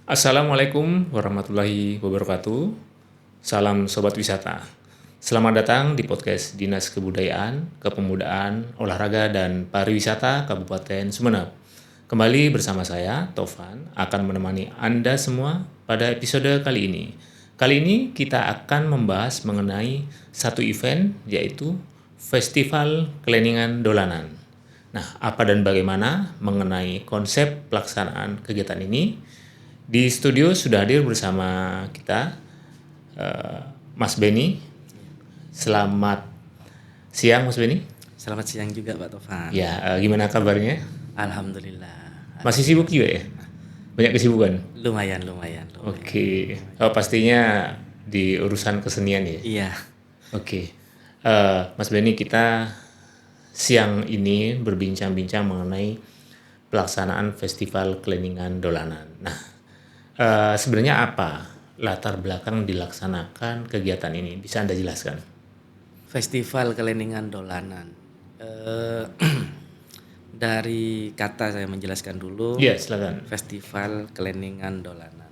Assalamualaikum warahmatullahi wabarakatuh. Salam Sobat Wisata. Selamat datang di podcast Dinas Kebudayaan, Kepemudaan, Olahraga, dan Pariwisata Kabupaten Sumeneb. Kembali bersama saya, Tovan, akan menemani Anda semua pada episode kali ini. Kali ini kita akan membahas mengenai satu event, yaitu Festival Kleningan Dolanan. Nah, apa dan bagaimana mengenai konsep pelaksanaan kegiatan ini? Di studio sudah hadir bersama kita Mas Beni. Selamat siang Mas Beni. Selamat siang juga Pak Tovan. Ya, gimana kabarnya? Alhamdulillah. Masih sibuk juga ya? Banyak kesibukan? Lumayan. Oke. Pastinya di urusan kesenian ya? Iya. Oke. Mas Beni, kita siang ini berbincang-bincang mengenai pelaksanaan Festival Kleningan Dolanan. Nah, sebenarnya apa latar belakang dilaksanakan kegiatan ini? Bisa Anda jelaskan? Festival Kleningan Dolanan. Dari kata saya menjelaskan dulu. Iya, silakan. Festival Kleningan Dolanan.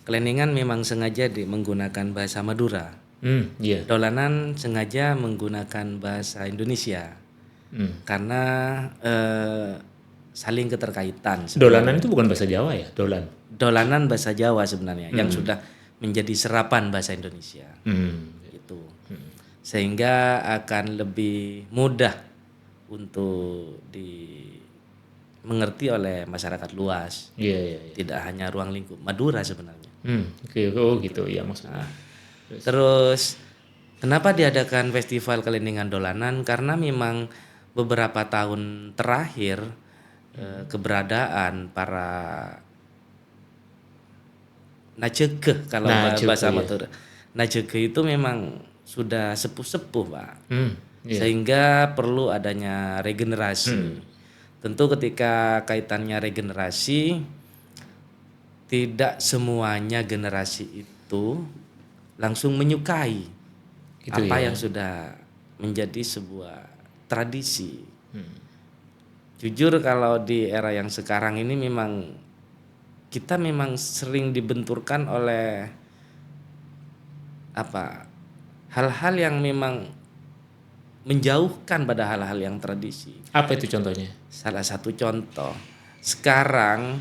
Kleningan memang sengaja menggunakan bahasa Madura. Iya. Dolanan sengaja menggunakan bahasa Indonesia. Karena saling keterkaitan. Dolanan itu bukan bahasa Jawa ya? Dolanan bahasa Jawa sebenarnya yang sudah menjadi serapan bahasa Indonesia. Itu. Sehingga akan lebih mudah untuk dimengerti oleh masyarakat luas. Iya. Tidak hanya ruang lingkup Madura sebenarnya. Oke. Oh gitu ya maksudnya. Terus kenapa diadakan Festival Kleningan Dolanan? Karena memang beberapa tahun terakhir keberadaan para najeke kalau bahasa Madura. Najeke itu memang sudah sepuh-sepuh, Pak. Iya. Sehingga perlu adanya regenerasi. Tentu ketika kaitannya regenerasi, tidak semuanya generasi itu langsung menyukai gitu apa yang sudah menjadi sebuah tradisi. Jujur kalau di era yang sekarang ini kita memang sering dibenturkan oleh hal-hal yang memang menjauhkan pada hal-hal yang tradisi. Apa itu contohnya? Salah satu contoh, sekarang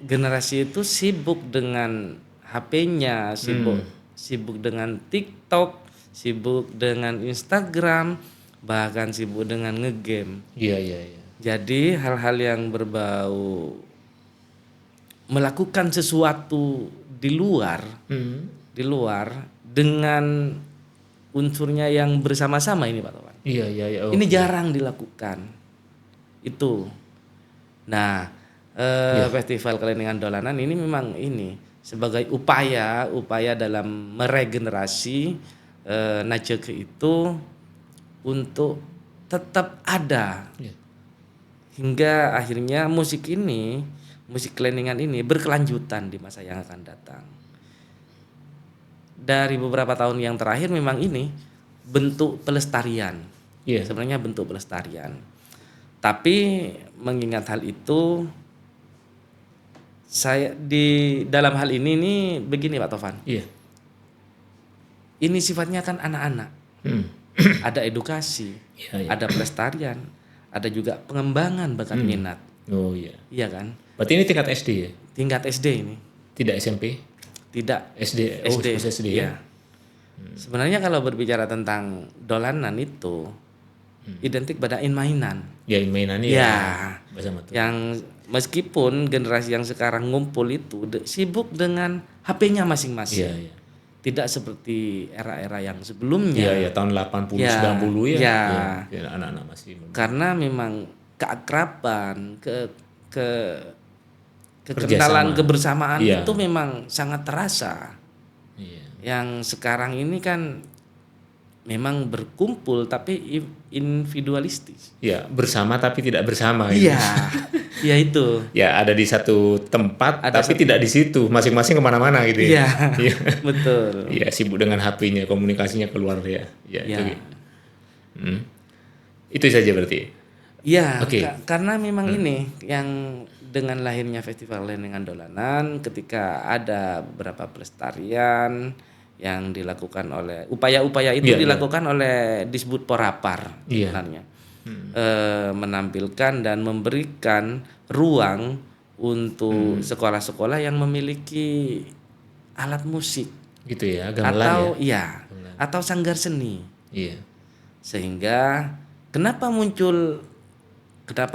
generasi itu sibuk dengan HP-nya, sibuk dengan TikTok, sibuk dengan Instagram, bahkan sibuk dengan ngegame. Iya. Jadi hal-hal yang berbau melakukan sesuatu di luar dengan unsurnya yang bersama-sama ini Pak Tovan. Iya. Ini jarang dilakukan. Itu. Nah, Festival Kleningan Dolanan ini memang sebagai upaya dalam meregenerasi najeke itu untuk tetap ada. Hingga akhirnya musik Kleningan ini berkelanjutan di masa yang akan datang. Dari beberapa tahun yang terakhir memang ini bentuk pelestarian. Sebenarnya bentuk pelestarian. Tapi mengingat hal itu, saya di dalam hal ini begini Pak Tovan. Ini sifatnya kan anak-anak. Ada edukasi, ada pelestarian, ada juga pengembangan bakat minat. Oh iya. Iya kan? Berarti ini tingkat SD ya? Tingkat SD ini. Tidak SMP? Tidak. SD. SD ya. Sebenarnya kalau berbicara tentang dolanan itu identik pada mainan. Mainan ya. Yang meskipun generasi yang sekarang ngumpul itu sibuk dengan HP-nya masing-masing. Tidak seperti era-era yang sebelumnya. Iya, tahun 80 90 ya. Anak-anak masih. Karena memang keakraban, kekenalan kebersamaan itu memang sangat terasa. Yang sekarang ini kan memang berkumpul tapi individualistis. Ya, bersama tapi tidak bersama. Iya, ya itu. Ya, ada di satu tempat tapi tidak di situ, masing-masing kemana-mana gitu ya. Iya, betul. Iya, sibuk dengan HP-nya, komunikasinya keluar ya. Itu saja berarti. Ya, Oke. karena memang ini yang dengan lahirnya Festival Kelenengan Dolanan, ketika ada beberapa pelestarian yang dilakukan oleh upaya-upaya itu Iya, iya. dilakukan oleh Disbud Porapar Iya. sebenarnya. Menampilkan dan memberikan ruang untuk sekolah-sekolah yang memiliki alat musik Gitu ya, gamelan ya. atau iya atau sanggar seni. Iya. Sehingga kenapa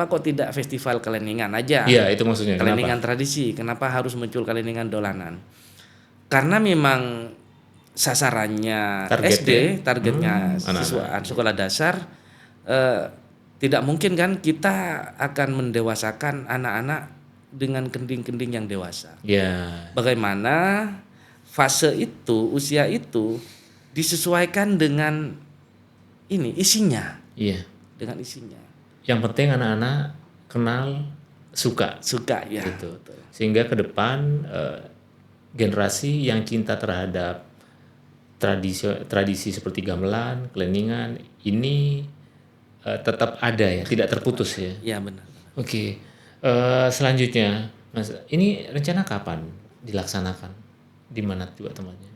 kok tidak festival Keleningan aja? Iya, itu maksudnya. Keleningan Kenapa? tradisi, kenapa harus muncul Keleningan dolanan? Karena memang sasarannya SD, Targetnya. targetnya Anak-anak. siswa sekolah dasar, eh, tidak mungkin kan kita akan mendewasakan anak-anak dengan kending-kending yang dewasa. Ya. Bagaimana fase itu, usia itu disesuaikan dengan ini isinya, Iya. dengan isinya. Yang penting anak-anak kenal, suka Suka ya. gitu. Betul. Sehingga ke depan generasi yang cinta terhadap tradisi seperti gamelan, keleningan ini tetap ada ya, tidak terputus ya. Ya benar. Oke. Selanjutnya, Mas, ini rencana kapan dilaksanakan? Di mana juga tempatnya?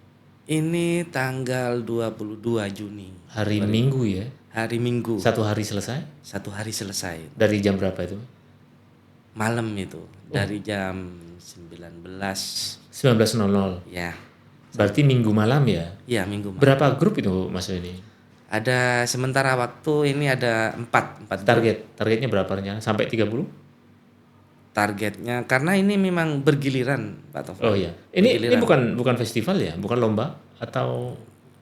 Ini tanggal 22 Juni. Hari Minggu ya? Hari Minggu. Satu hari selesai? Satu hari selesai. Dari jam berapa itu? Malam itu dari jam 19. 19.00. Ya. Berarti Minggu malam ya? Ya Minggu malam. Berapa grup itu Mas ini? Ada sementara waktu ini ada 4 Targetnya berapa rencana? Sampai 30? targetnya karena ini memang bergiliran Pak Taufik. Oh iya. Ini bukan festival ya? Bukan lomba atau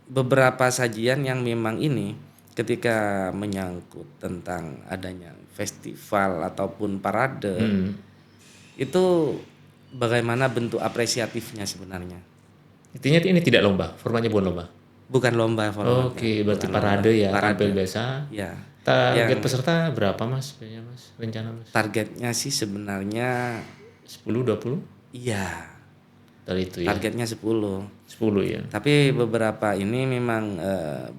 Beberapa sajian yang memang ini ketika menyangkut tentang adanya festival ataupun parade itu bagaimana bentuk apresiatifnya sebenarnya. intinya ini tidak lomba, formatnya bukan lomba. Bukan lomba formatnya. Oke, berarti Bukan parade lomba. ya, tampil biasa. Ya. Target peserta berapa Mas? Biasanya Mas, rencana Mas? Targetnya sih sebenarnya 10, 20? iya. Dari itu ya. Targetnya 10. 10 ya. Tapi beberapa ini memang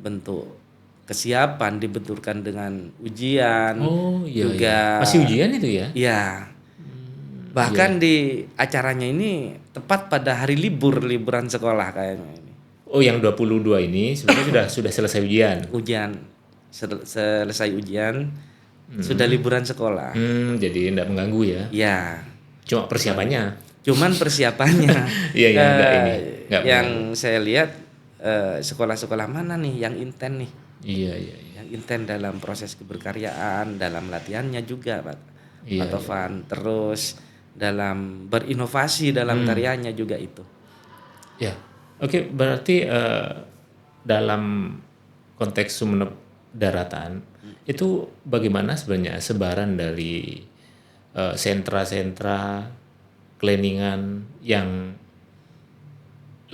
bentuk kesiapan dibenturkan dengan ujian. Oh iya. Juga iya. Masih ujian itu ya? Iya. Bahkan di acaranya ini tepat pada hari liburan sekolah kayaknya ini. Oh, yang 22 ini sebenarnya sudah selesai ujian. Selesai ujian sudah liburan sekolah. Jadi tidak mengganggu ya. Ya. Cuma persiapannya. Cuman persiapannya. Iya, enggak ini. Enggak yang saya lihat sekolah-sekolah mana nih yang inten nih? Iya. Yang inten dalam proses keberkaryaan, dalam latihannya juga, Pak. Iya, Pak Tovan. Terus dalam berinovasi dalam karyanya juga itu. Ya. Oke, berarti dalam konteks Sumeneb daratan itu bagaimana sebenarnya sebaran dari sentra-sentra keleningan yang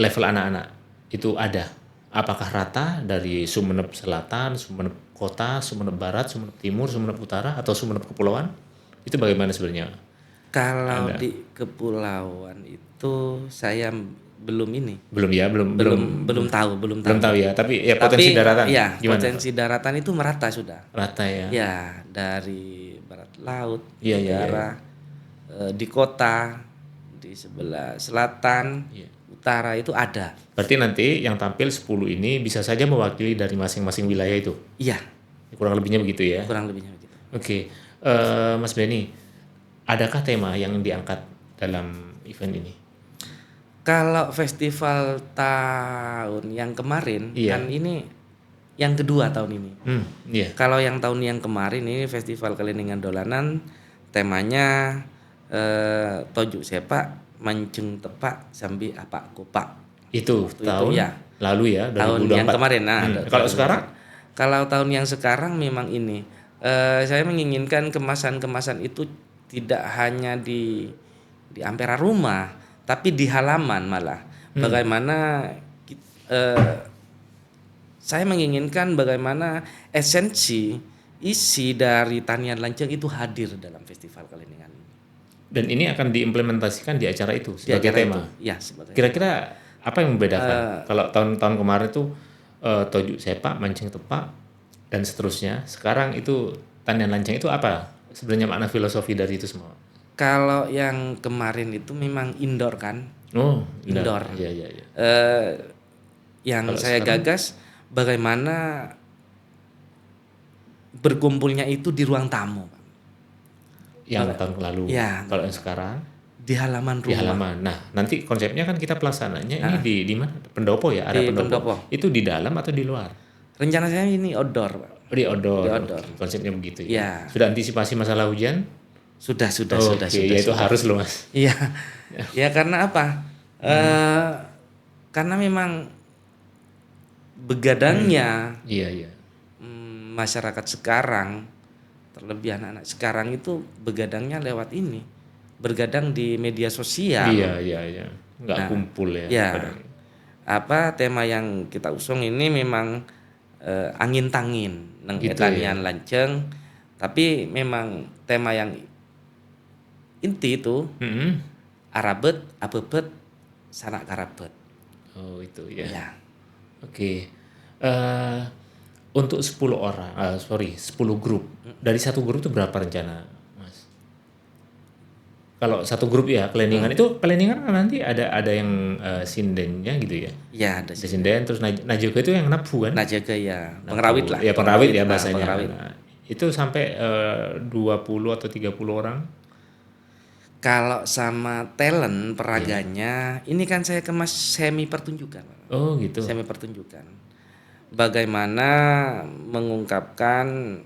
level anak-anak itu ada? Apakah rata dari Sumeneb Selatan, Sumeneb Kota, Sumeneb Barat, Sumeneb Timur, Sumeneb Utara, atau Sumeneb Kepulauan? Itu bagaimana sebenarnya? Kalau di kepulauan itu saya belum tahu. Belum tahu ya, tapi ya potensi daratan ya, gimana? potensi daratan itu merata sudah. Rata ya. Ya, dari barat laut, Iya, utara, di kota, di sebelah selatan, utara itu ada. Berarti nanti yang tampil 10 ini bisa saja mewakili dari masing-masing wilayah itu. Iya. Kurang lebihnya begitu ya. Kurang lebihnya begitu. Oke. Mas Benny, adakah tema yang diangkat dalam event ini? Kalau festival tahun yang kemarin kan ini yang kedua tahun ini. Iya. Kalau yang tahun yang kemarin ini festival Keleningan Dolanan temanya Tojuk Sepak Mancung Tepak Sambi Apa Kopak. Itu tahun ya. Lalu ya, 2024. Tahun yang kemarin. Kalau sekarang? Kalau tahun yang sekarang memang ini saya menginginkan kemasan-kemasan itu tidak hanya di ampera rumah, tapi di halaman malah. Bagaimana saya menginginkan bagaimana esensi isi dari tanian lanceng itu hadir dalam festival Keleningan ini. Dan ini akan diimplementasikan di acara itu sebagai tema. Ya, sebagai. Kira-kira apa yang membedakan? Kalau tahun-tahun kemarin itu Tojuk Sepak, Mancing Tepak dan seterusnya. Sekarang itu tanian lanceng itu apa sebenarnya makna filosofi dari itu semua? Kalau yang kemarin itu memang indoor kan, Oh, indoor. Iya, iya, iya. Yang Kalau saya sekarang? gagas bagaimana berkumpulnya itu di ruang tamu, Pak. Yang tahun lalu. Ya, Kalau yang sekarang di halaman di rumah, halaman. Nah, nanti konsepnya kan kita pelaksananya ini di mana? Pendopo ya, area di pendopo. pendopo. Itu di dalam atau di luar? Rencana saya ini outdoor, Pak. Oh, di outdoor. Di outdoor. Oke, konsepnya begitu Ya, ya. Sudah antisipasi masalah hujan? sudah, Oke, ya itu harus loh, Mas. Iya, ya karena apa? Karena memang begadangnya Iya, iya. masyarakat sekarang, terlebih anak-anak sekarang itu begadangnya lewat ini, bergadang di media sosial. Iya, iya, iya. Nggak Nah, kumpul ya. ya. kadang. Apa tema yang kita usung ini memang angin tangin neng Gitu etanian lanceng, tapi memang tema yang inti itu Mm-mm. arabet, apebet, sanak karabet. Oh, itu ya. Ya. Oke. Eh, untuk 10 orang, 10 grup. Dari satu grup itu berapa rencana, Mas? Kalau satu grup ya, planningan itu planningan kan nanti ada yang sindennya gitu ya. Ya, ada Ada sinden, terus najoga itu yang nabu kan? Najaga ya, pengrawit lah. Ya pengrawit ya Nah, bahasanya. pengrawit. Nah, itu sampai 20 atau 30 orang. Kalau sama talent peraganya, ini kan saya kemas semi pertunjukan. Oh gitu. Semi pertunjukan. Bagaimana mengungkapkan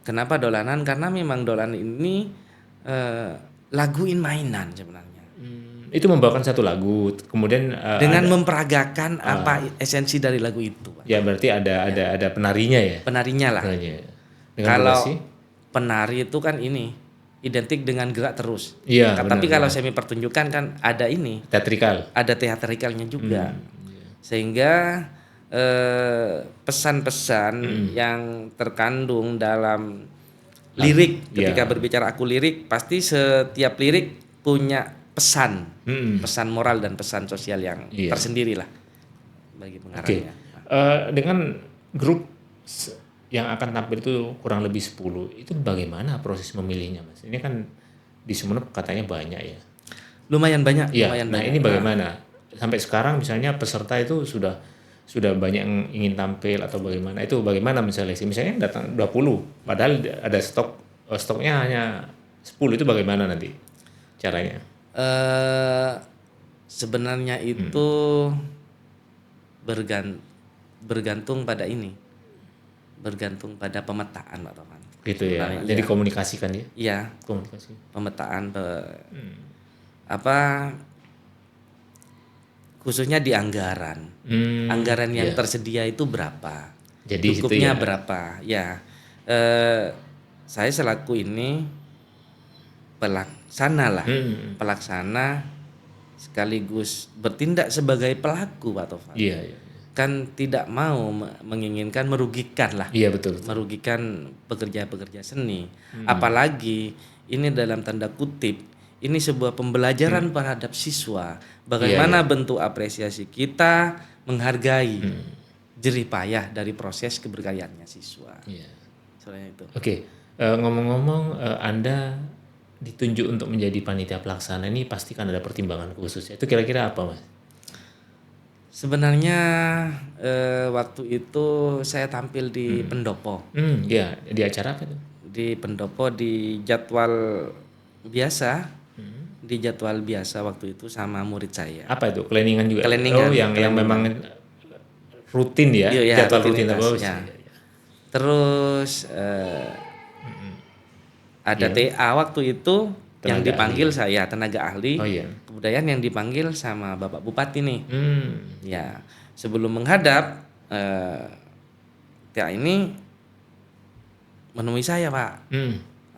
kenapa dolanan? Karena memang dolanan ini laguin mainan sebenarnya. Itu membawakan satu lagu, kemudian Dengan memperagakan apa esensi dari lagu itu, Pak. ya berarti ada penarinya ya. Penarinya lah. Penarinya. Dengan Kalau durasi? penari itu kan ini identik dengan gerak terus. Iya, Tapi benar, kalau semi pertunjukan kan ada ini, teatrikal. ada teatrikalnya juga. Sehingga pesan-pesan yang terkandung dalam lirik, ketika berbicara aku lirik, pasti setiap lirik punya pesan, pesan moral dan pesan sosial yang tersendiri lah bagi pengarangnya. Dengan grup yang akan tampil itu kurang lebih 10, itu bagaimana proses memilihnya, Mas? Ini kan di Sumeneb katanya banyak ya. Lumayan banyak, Iya. lumayan Nah, banyak. ini bagaimana? Sampai sekarang misalnya peserta itu sudah banyak yang ingin tampil atau bagaimana? Itu bagaimana misalnya yang datang 20, padahal ada stoknya hanya 10, itu bagaimana nanti caranya? Sebenarnya itu bergantung pada ini. Bergantung pada pemetaan, Pak Tovan. Gitu ya. Jadi komunikasikan ya. Iya, Komunikasi. pemetaan apa khususnya di anggaran. Anggaran yang tersedia itu berapa? Jadi Cukupnya situ ya. berapa? Ya. Saya selaku ini pelaksana lah. Pelaksana sekaligus bertindak sebagai pelaku, Pak Tovan. Iya, iya. Kan tidak mau menginginkan merugikan lah. Iya, betul. Merugikan pekerja-pekerja seni. Apalagi ini dalam tanda kutip ini sebuah pembelajaran terhadap siswa. Bagaimana bentuk apresiasi kita menghargai jerih payah dari proses keberkaryaannya siswa. Iya. Soalnya itu. Oke, ngomong-ngomong Anda ditunjuk untuk menjadi panitia pelaksana, ini pasti kan ada pertimbangan khusus. Itu kira-kira apa, Mas? Sebenarnya waktu itu saya tampil di pendopo. Ya, di acara apa tuh? Di pendopo di jadwal biasa. Di jadwal biasa waktu itu sama murid saya. Apa itu? Cleaningan juga? Cleaningan, Oh, yang memang rutin ya? Iya, jadwal rutin. rutinitas, ya. Terus ada TA waktu itu yang dipanggil saya, tenaga ahli kebudayaan yang dipanggil sama Bapak Bupati nih. Ya, sebelum menghadap TA ini menemui saya, Pak.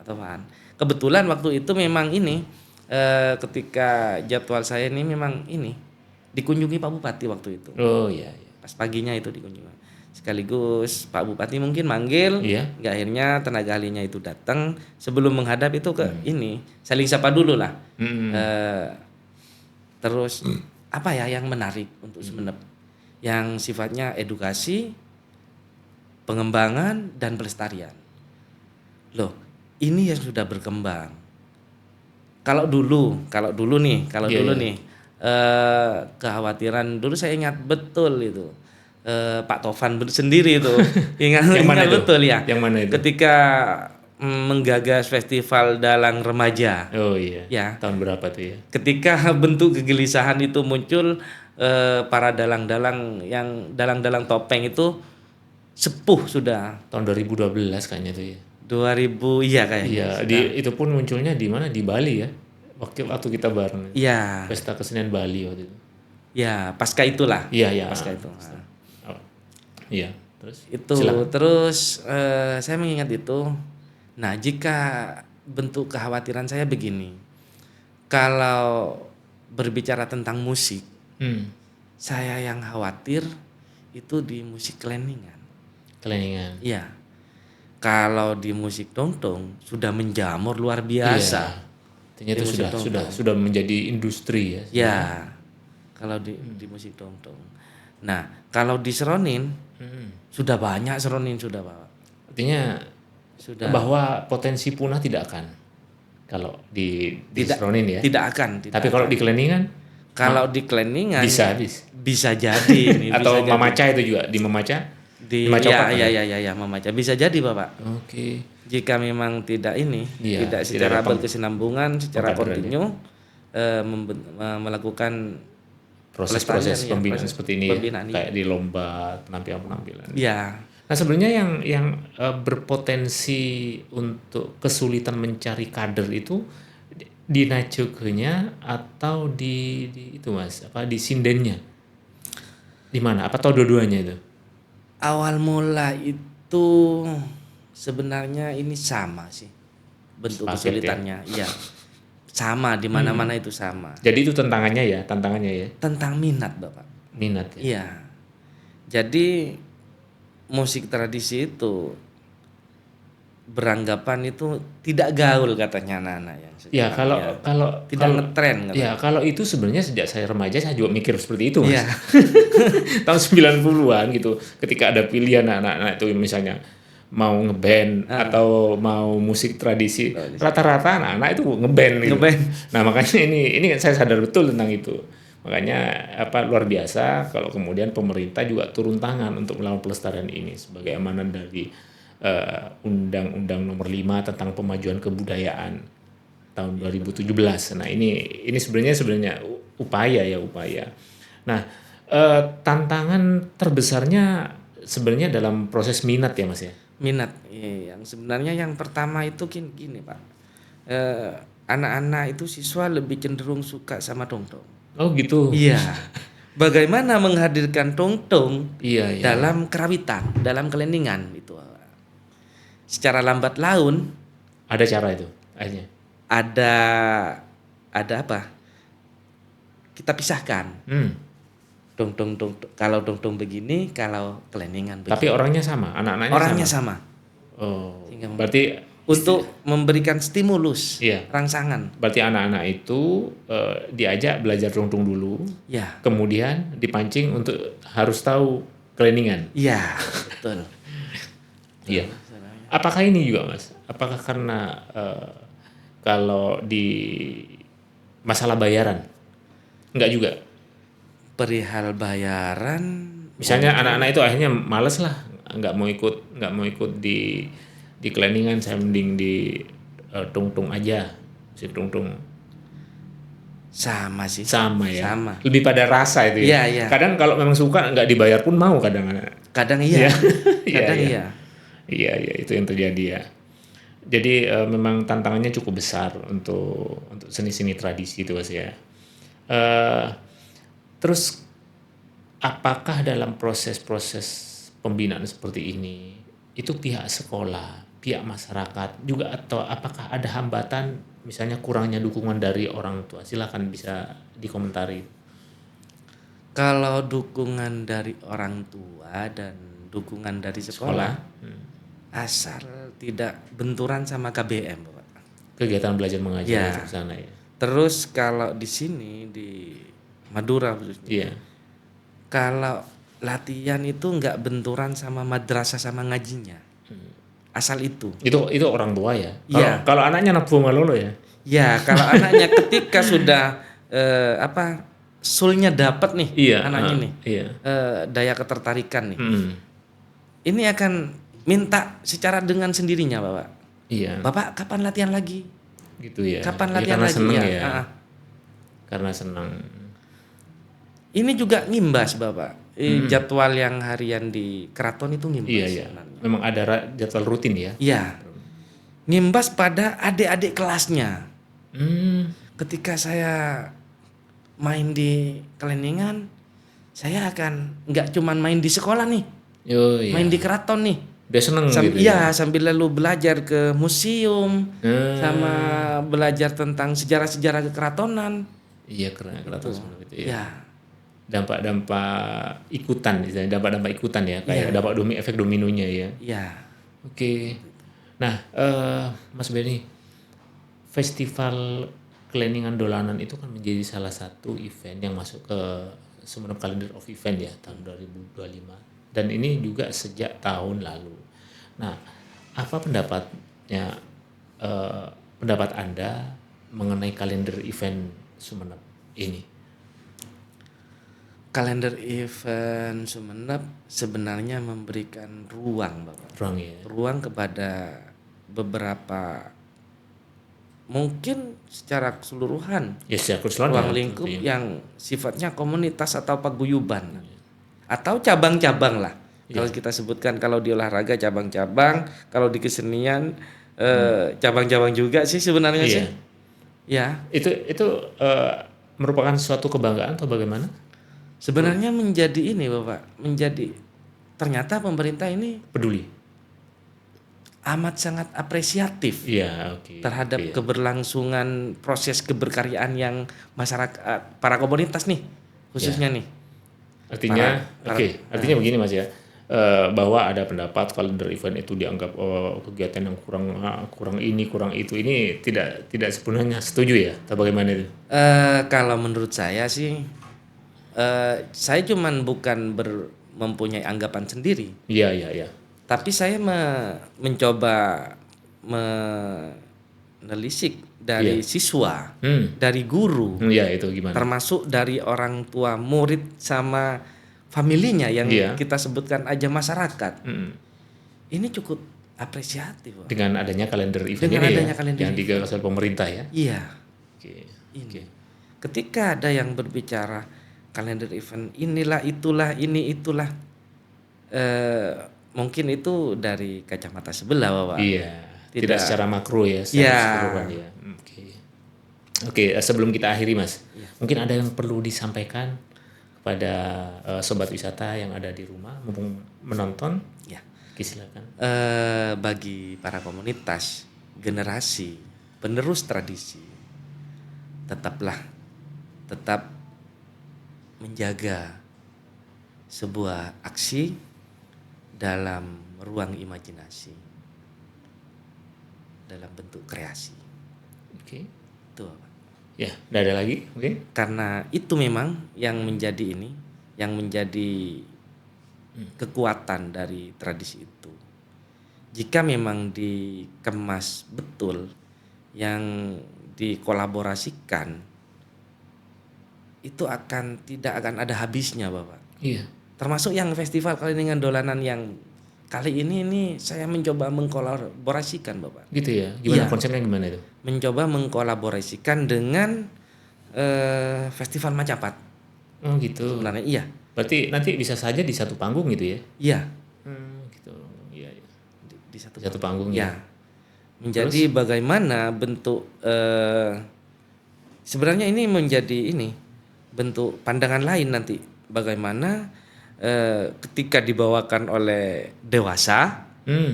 Atau Pak. Kebetulan waktu itu memang ini ketika jadwal saya ini memang ini dikunjungi Pak Bupati waktu itu. Oh iya. Pas paginya itu dikunjungi. Sekaligus Pak Bupati mungkin manggil, nggak akhirnya tenaga ahlinya itu datang. Sebelum menghadap itu ke ini saling sapa dulu lah. Terus apa ya yang menarik untuk Sumeneb? Yang sifatnya edukasi, pengembangan dan pelestarian. loh ini yang sudah berkembang. Kalau dulu nih, Iya, iya. kekhawatiran dulu saya ingat betul itu. Pak Tovan sendiri itu ingat Yang mana ingat itu? betul ya. Yang mana itu? Ketika menggagas festival dalang remaja. Oh iya. Ya. Tahun berapa tuh ya? Ketika bentuk kegelisahan itu muncul, para dalang-dalang topeng itu sepuh sudah. Tahun 2012 kayaknya tuh ya. 2000 iya kayaknya. Iya, itu pun munculnya di mana? Di Bali ya. Waktu kita bareng. Iya. Pesta Kesenian Bali waktu itu. Ya, pasca itulah. Iya, iya. Pasca itu. Oh, iya, terus Itu silakan. terus saya mengingat itu. Nah, jika bentuk kekhawatiran saya begini. Kalau berbicara tentang musik, saya yang khawatir itu di musik keleningan. Keleningan. Iya. Kalau di musik dongtong sudah menjamur luar biasa. Iya. Ternyata Di musik dongtong. sudah menjadi industri ya. Ya. Kalau di musik dongtong. Nah, kalau di seronin sudah banyak seronin sudah, Pak. Artinya Sudah bahwa potensi punah tidak akan kalau di Seronin ya. tidak akan. Tapi kalau di Keleningan Kalau di keleningan bisa jadi ini atau bisa Mamaca itu juga di Mamaca. di Mamaca ya Mamaca bisa jadi Bapak. Oke. Jika memang tidak ini Iya, tidak tidak secara ada berkesinambungan secara pengkaderan kontinu melakukan proses-proses pelestarian, ya, pembinaan proses seperti ini pembinaan, ya, kayak di lomba penampilan. ya. Nah sebenarnya yang berpotensi untuk kesulitan mencari kader itu di Nacogenya atau di itu Mas apa di sindennya di mana apa atau dua-duanya itu? Awal mula itu sebenarnya ini sama sih bentuk Paket, kesulitannya, iya. Sama di mana-mana itu sama. Jadi itu tantangannya ya Tentang minat, Bapak. minat ya. Iya. Jadi musik tradisi itu beranggapan itu tidak gaul katanya anak-anak yang Ya sekarang, kalau ya. kalau Tidak kalau ngetren katanya. ya kalau itu sebenarnya sejak saya remaja saya juga mikir seperti itu Mas. Iya. Tahun 90-an gitu ketika ada pilihan anak-anak itu misalnya mau ngeband atau mau musik tradisi rata-rata anak-anak itu ngeband gitu. Ngeband. Nah makanya ini saya sadar betul tentang itu. Makanya luar biasa kalau kemudian pemerintah juga turun tangan untuk melakukan pelestarian ini sebagai amanat dari Undang-Undang Nomor 5 tentang Pemajuan Kebudayaan tahun 2017. Nah ini sebenarnya upaya. Nah tantangan terbesarnya sebenarnya dalam proses minat ya Mas ya. Minat. Iya, yang sebenarnya yang pertama itu gini, Pak. Anak-anak itu siswa lebih cenderung suka sama dongtong. Oh gitu. Iya. Bagaimana menghadirkan dongtong Iya. dalam kerawitan, dalam keleningan itu. Secara lambat laun Ada cara itu akhirnya. ada apa? Kita pisahkan. Dongtong kalau dongtong begini, kalau keleningan begini. Tapi orangnya sama, anak-anaknya Orangnya sama. sama. Oh. Sehingga Berarti untuk memberikan stimulus, Iya. rangsangan. Berarti anak-anak itu diajak belajar dongtong dulu, Ya. kemudian dipancing untuk harus tahu keleningan. Iya, betul. Iya. Apakah ini juga Mas? Apakah karena kalau di masalah bayaran? Enggak juga. Perihal bayaran, Misalnya anak-anak itu akhirnya males lah, nggak mau ikut di keleningan, saya mending di dongtong aja, musik dongtong. sama sih. Sama ya. Sama. Lebih pada rasa itu ya. Iya. Kadang kalau memang suka nggak dibayar pun mau kadang anak. Kadang iya. Iya. Kadang iya. Iya itu yang terjadi ya. Jadi memang tantangannya cukup besar untuk seni-seni tradisi itu Mas ya. Terus apakah dalam proses-proses pembinaan seperti ini itu pihak sekolah, pihak masyarakat juga atau apakah ada hambatan misalnya kurangnya dukungan dari orang tua? Silakan bisa dikomentari. Kalau dukungan dari orang tua dan dukungan dari sekolah, asal tidak benturan sama KBM, Bapak. Kegiatan belajar mengajar Ya. di sana ya. Terus kalau di sini di Madura khususnya, Iya. kalau latihan itu nggak benturan sama madrasah sama ngajinya. asal itu. Itu orang tua ya. Iya. Kalau anaknya anak buah malolo ya. Ya, kalau anaknya ketika sudah soul-nya dapat nih Iya, anaknya nih, iya. daya ketertarikan nih, Mm. ini akan minta secara dengan sendirinya Bapak. Iya. Bapak kapan latihan lagi? Gitu ya. Kapan Ya, latihan karena lagi? seneng Ya, ya. Karena senang. Ini juga ngimbas Bapak. Jadwal yang harian di keraton itu ngimbas. Iya, iya. Sebenarnya. Memang ada jadwal rutin ya. Iya. Ngimbas pada adik-adik kelasnya. Hmm. Ketika saya main di Keleningan, saya akan nggak cuman main di sekolah nih, Oh, iya. main di keraton nih. Dia seneng gitu ya. Iya, sambil lalu belajar ke museum, Hmm. sama belajar tentang sejarah-sejarah kekeratonan. Iya, keren seperti itu ya. Ya, Dampak-dampak ikutan, misalnya dampak-dampak ikutan ya, kayak Iya. dampak efek dominonya ya. ya. Oke. Nah, Mas Benny, Festival Keleningan Dolanan itu kan menjadi salah satu event yang masuk ke Sumeneb Calendar of Event ya tahun 2025. Dan ini juga sejak tahun lalu. Nah, apa pendapat Anda mengenai kalender event Sumeneb ini? Kalender event Sumeneb sebenarnya memberikan ruang, Bapak. Ruang ya. Ruang kepada beberapa, mungkin secara keseluruhan, Ya, secara keseluruhan ruang ya, lingkup tentunya. yang sifatnya komunitas atau paguyuban atau cabang-cabang lah. Kalau kita sebutkan, kalau di olahraga cabang-cabang, kalau di kesenian cabang-cabang juga sih sebenarnya Iya. sih. Ya, Itu merupakan suatu kebanggaan atau bagaimana? sebenarnya menjadi ini Bapak, menjadi ternyata pemerintah ini Peduli. amat sangat apresiatif Iya, oke. terhadap Oke. keberlangsungan proses keberkaryaan yang masyarakat, para komunitas nih khususnya nih. Artinya, Para- artinya begini Mas ya, bahwa ada pendapat kalender event itu dianggap kegiatan yang kurang ini, kurang itu. Ini tidak sepenuhnya setuju ya, atau bagaimana itu? Kalau menurut saya sih, saya cuman bukan mempunyai anggapan sendiri, Iya, iya, iya. tapi saya mencoba menelisik dari siswa, dari guru, Iya, itu gimana? termasuk dari orang tua murid sama familinya yang Iya. kita sebutkan aja masyarakat. Mm. Ini cukup apresiatif, Pak. Dengan adanya kalender event Dengan ini adanya ya, kalender yang digagas oleh pemerintah ya. Iya. Oke. Ini. Ketika ada yang berbicara kalender event inilah itulah ini itulah, mungkin itu dari kacamata sebelah Bapak. Iya. Tidak Tidak. secara makro ya, secara Iya. keseluruhan ya. Oke. Oke, sebelum kita akhiri Mas, mungkin ada yang perlu disampaikan kepada sobat wisata yang ada di rumah mumpung menonton. Ya. Oke, silakan. Bagi para komunitas, generasi penerus tradisi, tetap menjaga sebuah aksi dalam ruang imajinasi, dalam bentuk kreasi. Oke. Itu Bapak. Ya, tidak ada lagi mungkin? Karena itu memang yang menjadi kekuatan dari tradisi itu. Jika memang dikemas betul, yang dikolaborasikan, itu tidak akan ada habisnya Bapak. Iya. Termasuk yang festival Keleningan Dolanan yang kali ini saya mencoba mengkolaborasikan Bapak. Gitu ya. Gimana Iya. konsepnya gimana itu? Mencoba mengkolaborasikan dengan festival Macapat. Oh, gitu. Sebenarnya iya. Berarti nanti bisa saja di satu panggung gitu ya? Iya, Gitu. Iya, iya. di satu Di satu panggung ya. ya. Menjadi bagaimana bentuk sebenarnya ini menjadi bentuk pandangan lain nanti bagaimana ketika dibawakan oleh dewasa.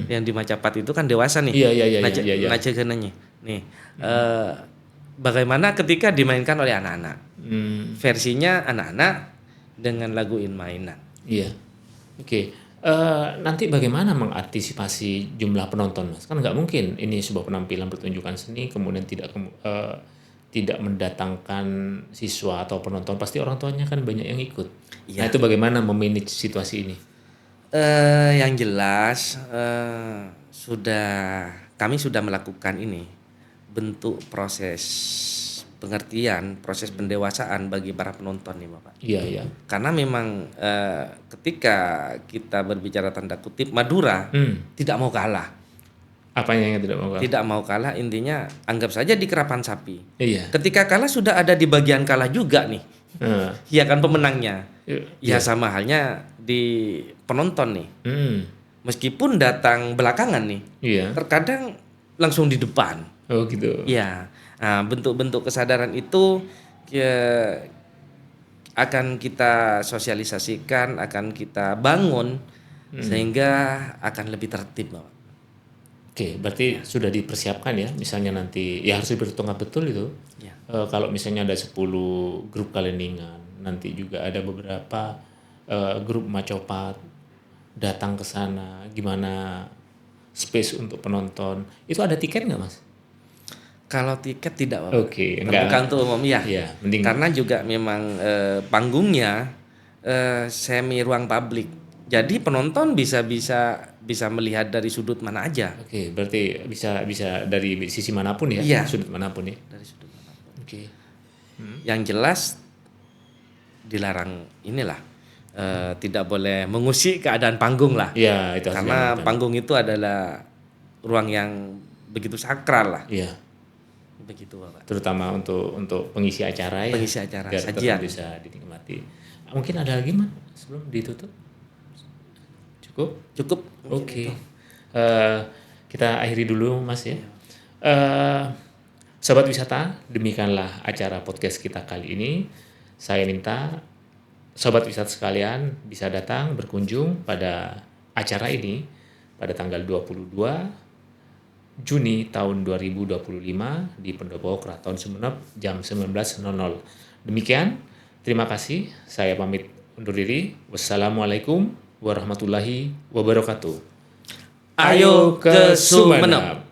Yang di Macapat itu kan dewasa nih. Iya, iya, iya, iya, iya. Nacegenanya. Nih, bagaimana ketika dimainkan oleh anak-anak? Versinya anak-anak dengan laguin mainan. Iya. Oke. Nanti bagaimana mengantisipasi jumlah penonton, Mas? Kan nggak mungkin ini sebuah penampilan pertunjukan seni kemudian tidak mendatangkan siswa atau penonton. Pasti orang tuanya kan banyak yang ikut. Iya. Nah, itu bagaimana memanage situasi ini? Yang jelas kami sudah melakukan ini bentuk proses pengertian, proses pendewasaan bagi para penonton nih Bapak. Iya, iya. Karena memang ketika kita berbicara tanda kutip Madura tidak mau kalah. Apanya yang tidak mau kalah? Tidak mau kalah intinya anggap saja di Kerapan Sapi. Iya. Ketika kalah sudah ada di bagian kalah juga nih. Ya kan pemenangnya. Iya. Ya sama halnya di penonton nih. Meskipun datang belakangan nih. Iya. Terkadang langsung di depan. Oh gitu. Iya. Nah, bentuk-bentuk kesadaran itu akan kita sosialisasikan, akan kita bangun sehingga akan lebih tertib, Bapak. Oke, berarti sudah dipersiapkan ya, misalnya nanti ya harus diperhitungkan betul itu. Ya. Kalau misalnya ada 10 grup Kalenningan, nanti juga ada beberapa grup Macopat datang ke sana, gimana space untuk penonton. Itu ada tiket nggak, Mas? Kalau tiket tidak, Bapak. Oke, Terbuka untuk umum ya. Iya, mending. Karena juga memang panggungnya semi ruang publik. Jadi penonton bisa melihat dari sudut mana aja. Oke, berarti bisa dari sisi manapun ya, Iya. sudut manapun ya. Dari sudut manapun. Oke. Yang jelas dilarang inilah tidak boleh mengusik keadaan panggung lah. Iya, itu harus Karena dilakukan. panggung itu adalah ruang yang begitu sakral lah. Iya. Begitu, Bapak. Terutama untuk pengisi acara ya. Pengisi acara, biar tetap sajian. bisa dinikmati. Mungkin ada lagi Man sebelum ditutup? Cukup? Oke. Kita akhiri dulu Mas ya. Sobat wisata, demikianlah acara podcast kita kali ini. Saya minta sobat wisata sekalian bisa datang berkunjung pada acara ini pada tanggal 22 Juni tahun 2025 di Pendopo Keraton Sumeneb jam 19.00. Demikian, terima kasih. Saya pamit undur diri. Wassalamualaikum warahmatullahi wabarakatuh. Ayo ke Sumeneb.